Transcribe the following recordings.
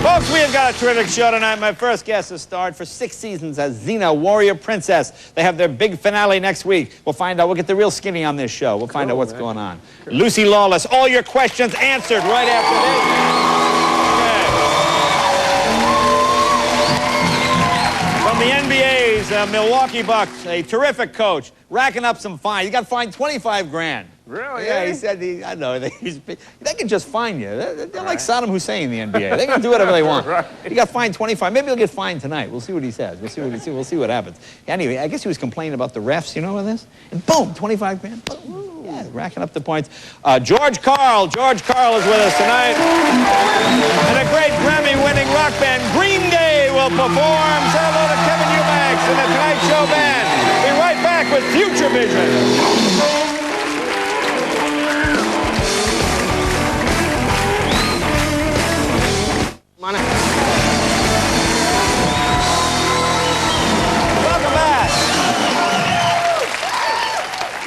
Folks, we have got a terrific show tonight. My first guest has starred for 6 seasons as Xena, Warrior Princess. They have their big finale next week. We'll find out. We'll get the real skinny on this show. We'll find out what's going on. Lucy Lawless, all your questions answered right after this. Okay. From the NBA's Milwaukee Bucks, a terrific coach, racking up some fines. He got fined 25 grand. Really? Yeah, he said, I know, they can just fine you. They're like Saddam Hussein in the NBA. They can do whatever they want. Right. He got fined 25. Maybe he'll get fined tonight. We'll see what he says. We'll see what happens. Anyway, I guess he was complaining about the refs, you know, with this? And boom, 25 grand. Yeah, racking up the points. George Carl is with us tonight. And a great Grammy-winning rock band, Green Day, will perform. Say hello to Kevin Eubanks and the Tonight Show Band. We'll be right back with Future Vision. Welcome back.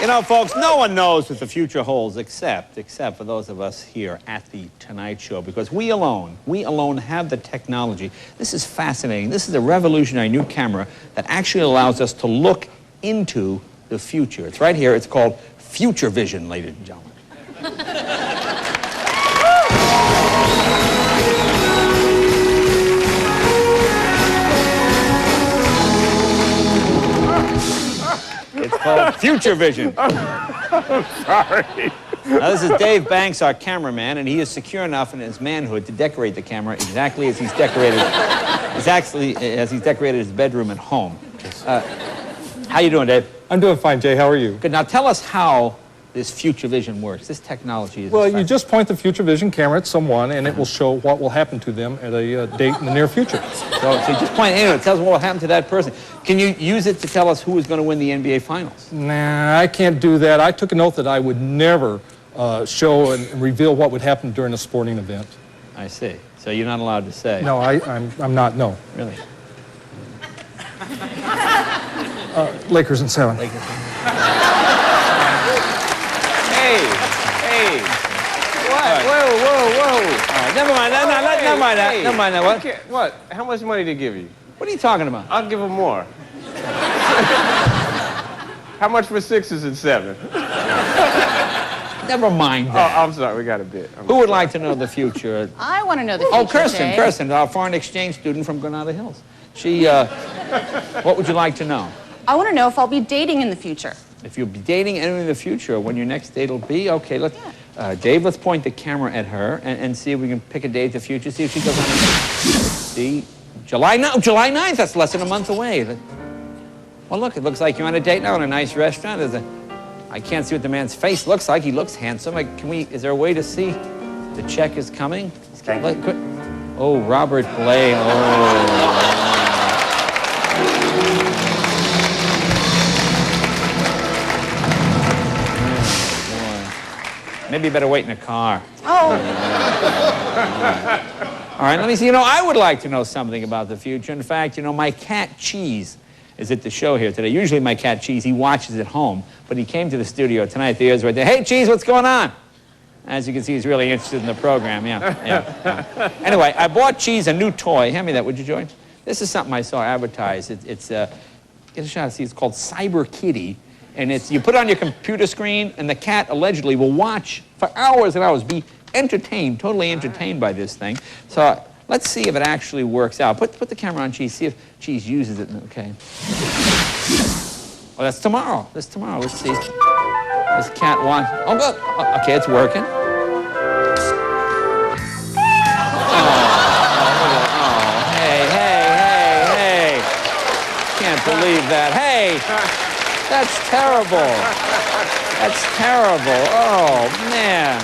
You know, folks, no one knows what the future holds except for those of us here at the Tonight Show, because we alone have the technology. This is fascinating. This is a revolutionary new camera that actually allows us to look into the future. It's right here. It's called Future Vision, ladies and gentlemen. It's called Future Vision. I'm sorry. Now, this is Dave Banks, our cameraman, and he is secure enough in his manhood to decorate the camera exactly as he's decorated his bedroom at home. How you doing, Dave? I'm doing fine, Jay. How are you? Good. Now, tell us how this Future Vision works. This technology is... Well, you just point the Future Vision camera at someone, and it will show what will happen to them at a date in the near future. So you just point it, it tells us what will happen to that person. Can you use it to tell us who is going to win the NBA Finals? Nah, I can't do that. I took an oath that I would never show and reveal what would happen during a sporting event. I see. So you're not allowed to say? No, I'm not, no. Really? Lakers in 7. Lakers. Hey. What? Right. Whoa. All right, never mind that. Never mind that. What? What? How much money to give you? What are you talking about? I'll give him more. How much for 6s and 7? Never mind that. Oh, I'm sorry. We got a bit. Who would like to know the future? I want to know the future. Oh, Kirsten, our foreign exchange student from Granada Hills. She, what would you like to know? I want to know if I'll be dating in the future. If you'll be dating anyone in the future, when your next date will be, okay, let's, Dave, let's point the camera at her and see if we can pick a date in the future, see if she goes on a date. See, July 9th, that's less than a month away. Well, look, it looks like you're on a date now in a nice restaurant. I can't see what the man's face looks like. He looks handsome. Is there a way to see the check is coming? Oh, Robert Blay, Maybe you better wait in a car. Oh. All right, let me see. You know, I would like to know something about the future. In fact, you know, my cat Cheese is at the show here today. Usually my cat Cheese, he watches at home, but he came to the studio tonight. The ears right there. Hey, Cheese, what's going on? As you can see, he's really interested in the program. Yeah. Anyway, I bought Cheese a new toy. Hand me that, would you, George? This is something I saw advertised. Get a shot to see. It's called Cyber Kitty. And you put it on your computer screen, and the cat allegedly will watch for hours and hours, be entertained, totally entertained by this thing. So let's see if it actually works out. Put the camera on Cheese, see if Cheese uses it. Okay. Oh, that's tomorrow. Let's see. This cat wants... Oh, good. Oh, okay, it's working. Hey. Can't believe that. Hey! That's terrible. That's terrible. Oh, man.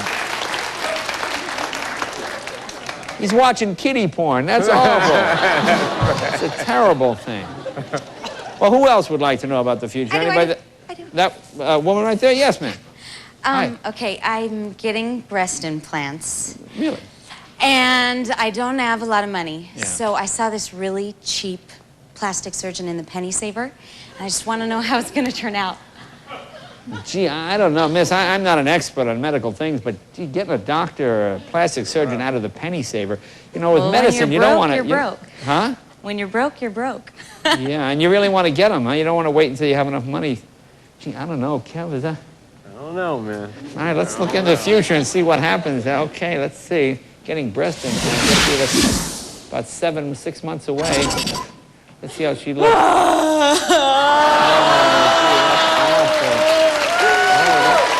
He's watching kiddie porn. That's awful. It's a terrible thing. Well, who else would like to know about the future? Anybody? I do. That woman right there? Yes, ma'am. Okay, I'm getting breast implants. Really? And I don't have a lot of money. Yeah. So I saw this really cheap plastic surgeon in the Penny Saver. And I just want to know how it's going to turn out. Gee, I don't know, miss. I'm not an expert on medical things, but gee, getting a doctor or a plastic surgeon out of the penny saver, you know, with Well, medicine, you don't want to... You're broke. Huh? When you're broke, you're broke. Yeah, and you really want to get them, huh? You don't want to wait until you have enough money. Gee, I don't know, Kev, is that... I don't know, man. All right, let's look into the future and see what happens. Okay, let's see. Getting breast implants. Let's see, that's about 6 months away. Let's see how she looks. Oh,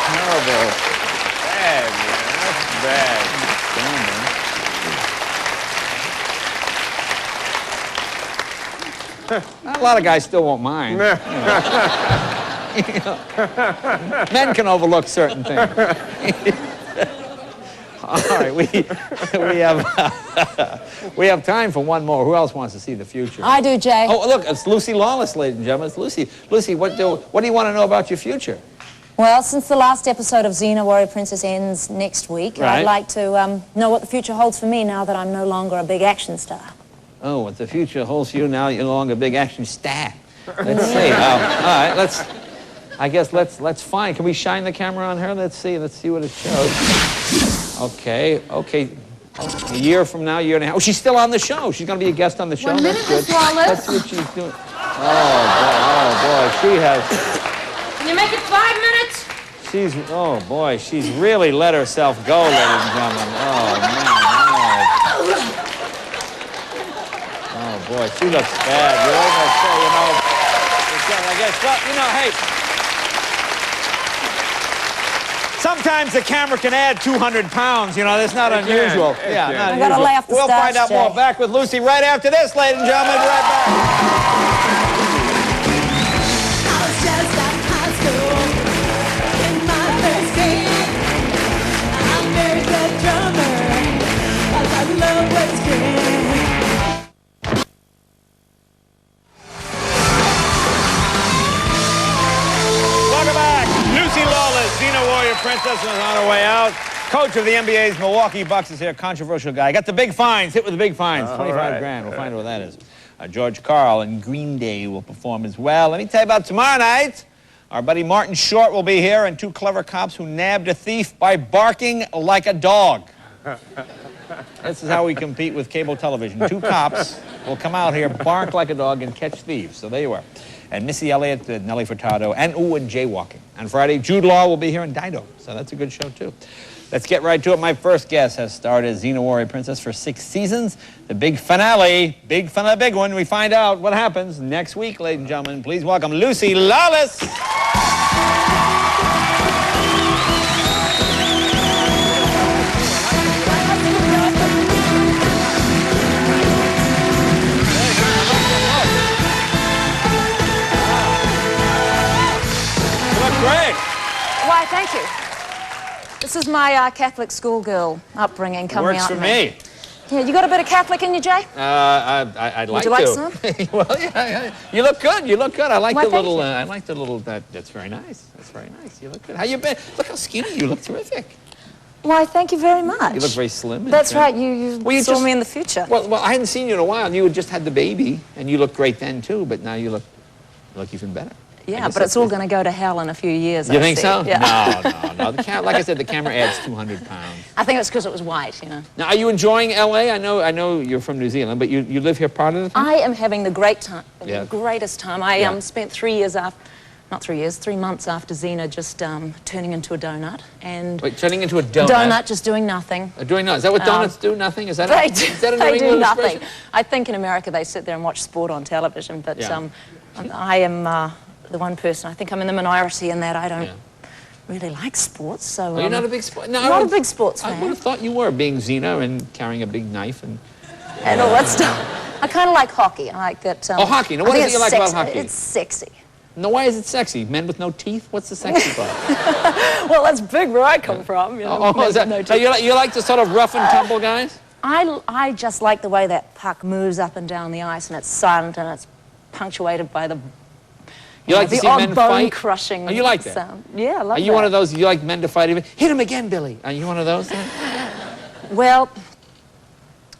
terrible. Bad, man. That's bad. A lot of guys still won't mind. Men can overlook certain things. All right, we have time for one more. Who else wants to see the future? I do, Jay. Oh, look, it's Lucy Lawless, ladies and gentlemen. It's Lucy. Lucy, what do you want to know about your future? Well, since the last episode of Xena Warrior Princess ends next week, Right. I'd like to know what the future holds for me now that I'm no longer a big action star. Oh, what the future holds for you now, you're no longer a big action star. Let's see. All right, let's find. Can we shine the camera on her? Let's see what it shows. Okay. A year from now, year and a half. Oh, she's still on the show. She's going to be a guest on the show. 1 minute, That's good. Miss Lawless. Let's see what she's doing. Oh, boy, she has... Can you make it 5 minutes? She's really let herself go, ladies and gentlemen. Oh, man, oh, boy, she looks bad. You almost say, I guess, well, hey, sometimes the camera can add 200 pounds, that's not unusual. Yeah, not I gotta unusual. lay off the We'll starch, find out Jay. more. Back with Lucy right after this, ladies and gentlemen. Be right back. I was just out of high school in my first grade. I'm a very good drummer. All I love was great. Welcome back. Lucy Lawless, Xena Warrior Princess, is on her way out. Coach of the NBA's Milwaukee Bucks is here. Controversial guy. Got the big fines. Hit with the big fines. 25 grand. We'll find out what that is. George Carl and Green Day will perform as well. Let me tell you about tomorrow night. Our buddy Martin Short will be here, and two clever cops who nabbed a thief by barking like a dog. This is how we compete with cable television. Two cops will come out here, bark like a dog, and catch thieves. So there you are. And Missy Elliott, Nelly Furtado, and jaywalking. On Friday, Jude Law will be here in Dido. So that's a good show, too. Let's get right to it. My first guest has starred as Xena Warrior Princess for 6 seasons. The big finale, big one. We find out what happens next week, ladies and gentlemen. Please welcome Lucy Lawless. You look great. Why, thank you. This is my Catholic schoolgirl upbringing coming Works out for in me. Yeah, you got a bit of Catholic in you, Jay? I'd like to. Would you like some? Well, yeah. You look good. You look good. I like Why, the thank little. you. I like the little. That's very nice. That's very nice. You look good. How you been? Look how skinny you look. Terrific. Why, thank you very much. You look very slim. and That's thin. right, you Well, you saw just- me in the future. Well, I hadn't seen you in a while. You had just had the baby, and you looked great then too. But now you look even better. I yeah, guess but it's all going to go to hell in a few years, You I think see. so? Yeah. No. Like I said, the camera adds 200 pounds. I think it's because it was white, Now, are you enjoying L.A.? I know you're from New Zealand, but you live here part of the time? I am having the great time, Yeah. the greatest time. I Yeah. spent 3 months after Xena just turning into a donut. And Wait, turning into a donut? donut, just doing nothing. Doing nothing. Is that what donuts do? Nothing? Is that They is that a New they do England nothing. expression? I think in America they sit there and watch sport on television, but Yeah. I am the one person. I think I'm in the minority in that I don't Yeah. really like sports. So Are you not a big sport? No, not a big sports I fan. would have thought you were, being Xena and carrying a big knife and. And all that stuff. I kind of like hockey. I like that. Oh, hockey. Now, what I is think it you it's like about sexy. hockey? It's sexy. No, why is it sexy? Men with no teeth? What's the sexy part? Well, that's big where I come from. You know, Oh, is that, no so you like the sort of rough and tumble guys? I just like the way that puck moves up and down the ice, and it's silent and it's punctuated by the. You like to the see odd men fight? bone-crushing Oh, you like that? sound. Yeah, I love Are you that. one of those, you like men to fight even? Hit him again, Billy. Are you one of those? Well,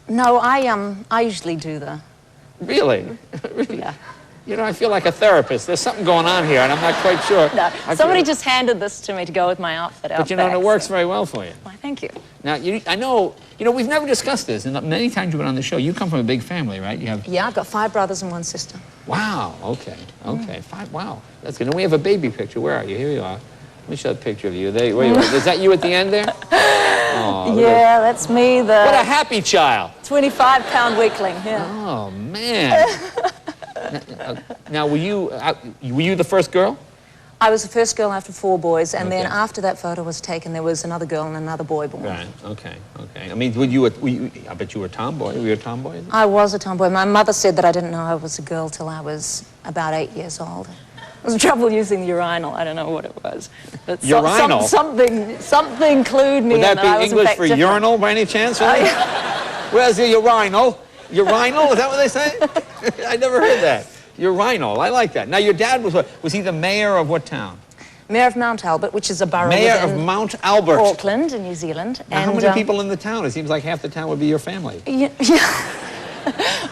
no, I usually do the. Really? Really? Yeah. You know, I feel like a therapist. There's something going on here, and I'm not quite sure. No, somebody just handed this to me to go with my outfit out But you know, back, and it works so- very well for you. Why, thank you. Now, I know, we've never discussed this, and many times you've been on the show. You come from a big family, right? You have. Yeah, I've got 5 brothers and 1 sister. Wow. Okay. 5. Wow. That's good. And we have a baby picture. Where are you? Here you are. Let me show a picture of you. Where you are. Is that you at the end there? Oh, Yeah, that's me, what a the happy child. 25-pound weakling. Yeah. Oh man. Now, were you the first girl? I was the first girl after 4 boys, and then Okay. after that photo was taken, there was another girl and another boy born. Right. Okay. I mean, I bet you were a tomboy. Were you a tomboy? I was a tomboy. My mother said that I didn't know I was a girl till I was about 8 years old. I was trouble using the urinal. I don't know what it was. But Urinal? something clued me Would in that be I was in English fact for different. urinal by any chance? Oh, Really? yeah. Where's the urinal? Urinal? Is that what they say? I never heard that. Urinal. I like that. Now, your dad was he the mayor of what town? Mayor of Mount Albert, which is a borough Mayor of within Mount Albert. Auckland in New Zealand. Now, how many people in the town? It seems like half the town would be your family. Yeah.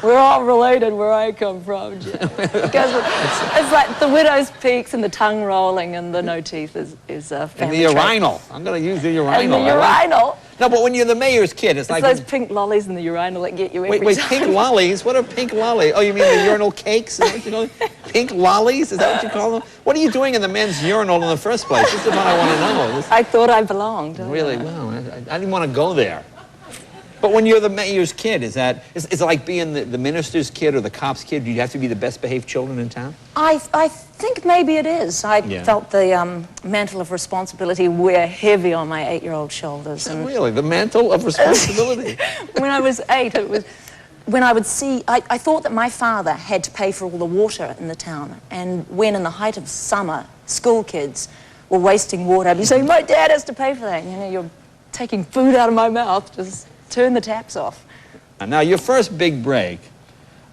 We're all related where I come from, Jay. Because it's like the widow's peaks and the tongue rolling and the no teeth is a And family the trait. urinal. I'm going to use the urinal. And the I like- urinal. No, but when you're the mayor's kid, it's It's like... those pink lollies in the urinal that get you every Wait, time. pink lollies? What are pink lollies? Oh, you mean the urinal cakes? Is that what you call them? Pink lollies? Is that what you call them? What are you doing in the men's urinal in the first place? This is what I want to know. I thought I belonged. Really? Wow. I didn't want to go there. But when you're the mayor's kid, is it like being the minister's kid or the cop's kid? Do you have to be the best behaved children in town? I think maybe it is. I Yeah. felt the mantle of responsibility wear heavy on my 8-year-old shoulders. And Really? The mantle of responsibility? when I was 8, it was when I would see, I thought that my father had to pay for all the water in the town. And when in the height of summer, school kids were wasting water, I'd be saying, my dad has to pay for that. You know, you're taking food out of my mouth, just turn the taps off. Now, your first big break,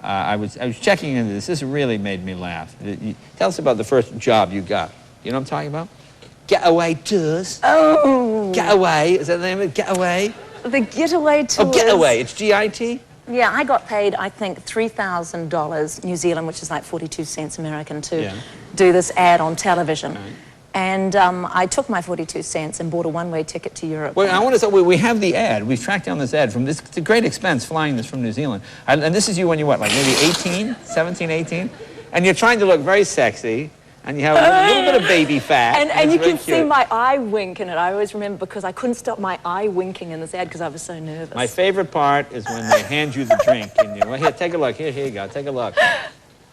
I was checking into this. This really made me laugh. Tell us about the first job you got. You know what I'm talking about? Getaway Tours. Oh, Getaway. Is that the name of it? Getaway? the getaway tours. Oh, Getaway. It's G-I-T? Yeah, I got paid, I think, $3,000 New Zealand, which is like 42 cents American, to Yeah. do this ad on television. Right. And I took my 42 cents and bought a one-way ticket to Europe. Well, I want to say, we have the ad. We've tracked down this ad from this. It's a great expense flying this from New Zealand. And this is you when you're what, like maybe 18, 17, 18? And you're trying to look very sexy, and you have a little bit of baby fat. And it's you very can see cute. my eye wink in it. I always remember because I couldn't stop my eye winking in this ad because I was so nervous. My favorite part is when they hand you the drink. And well, here, take a look. Here you go. Take a look.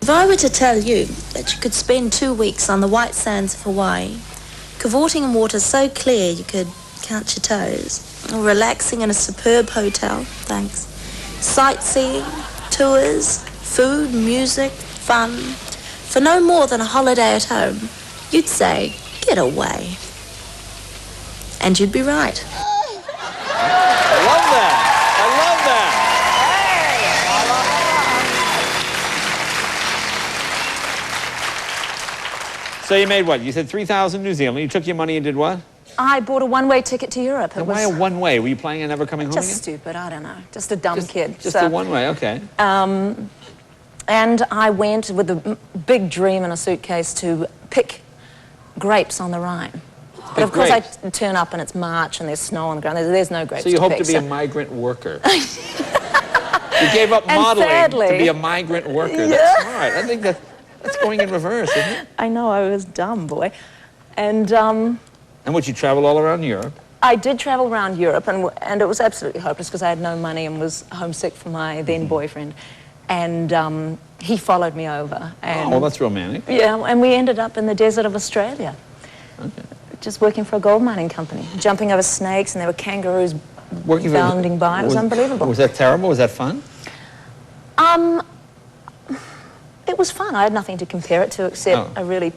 If I were to tell you that you could spend 2 weeks on the white sands of Hawaii, cavorting in water so clear you could count your toes, or relaxing in a superb hotel, thanks, sightseeing, tours, food, music, fun, for no more than a holiday at home, you'd say, get away. And you'd be right. I love that. I love that. So you made what? You said 3,000 New Zealand. You took your money and did what? I bought a one-way ticket to Europe. It And was why a one-way? Were you planning on never coming home just again? stupid, I don't know. Just a dumb kid. Just So- a one-way, okay. And I went with a big dream in a suitcase to pick grapes on the Rhine. But Pick of course grapes? I turn up and it's March and there's snow on the ground. There's no grapes So you to hope pick. to be a migrant worker. You gave up And modeling sadly- to be a migrant worker. Yeah. That's smart. I think that's going in reverse, isn't it? I know, I was dumb, boy. And And would you travel all around Europe? I did travel around Europe, and it was absolutely hopeless because I had no money and was homesick for my then boyfriend. And he followed me over. And, Oh, well, that's romantic. yeah, and we ended up in the desert of Australia. Okay. Just working for a gold mining company, jumping over snakes, and there were kangaroos Working for- bounding by. It was unbelievable. Was that terrible? Was that fun? It was fun. I had nothing to compare it to except Oh. a really,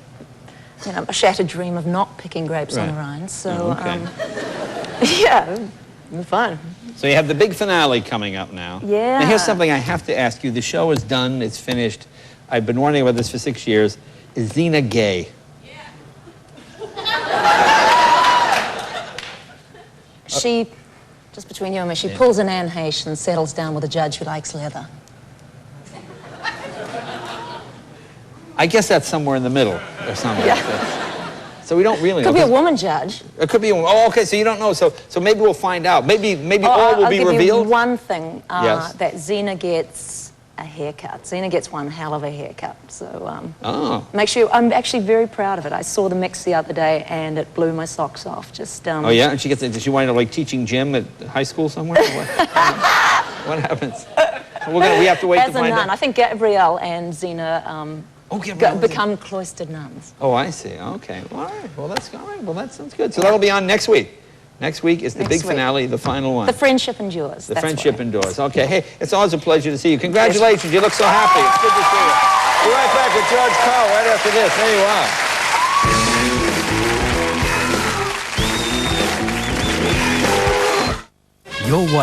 a shattered dream of not picking grapes on the Right. Rhine. So, Oh, okay. yeah, it was fun. So you have the big finale coming up now. Yeah. Now here's something I have to ask you. The show is done. It's finished. I've been warning about this for 6 years. Is Xena gay? She, just between you and me, she pulls an Anne Heche and settles down with a judge who likes leather. I guess that's somewhere in the middle or something. So we don't really know. Could be a woman judge. It could be a woman. Oh, okay, so you don't know. So maybe we'll find out. Maybe all will be I'll give revealed. you one thing, Yes. that Xena gets a haircut. Xena gets one hell of a haircut. So make sure, I'm actually very proud of it. I saw the mix the other day and it blew my socks off. Just Oh yeah, and does she wind up like teaching gym at high school somewhere? What happens? We have to wait to as a find nun, out. I think Gabrielle and Xena become cloistered nuns. Oh, I see. Okay. Well, all right. Well, that's all right. Well, that sounds good. So that'll be on next week. Next week is the Next big week. finale, the final one. The friendship endures. The friendship endures. Okay. Hey, it's always a pleasure to see you. Congratulations. You look so happy. It's good to see you. We're right back with George Carl right after this. There you are. You're watching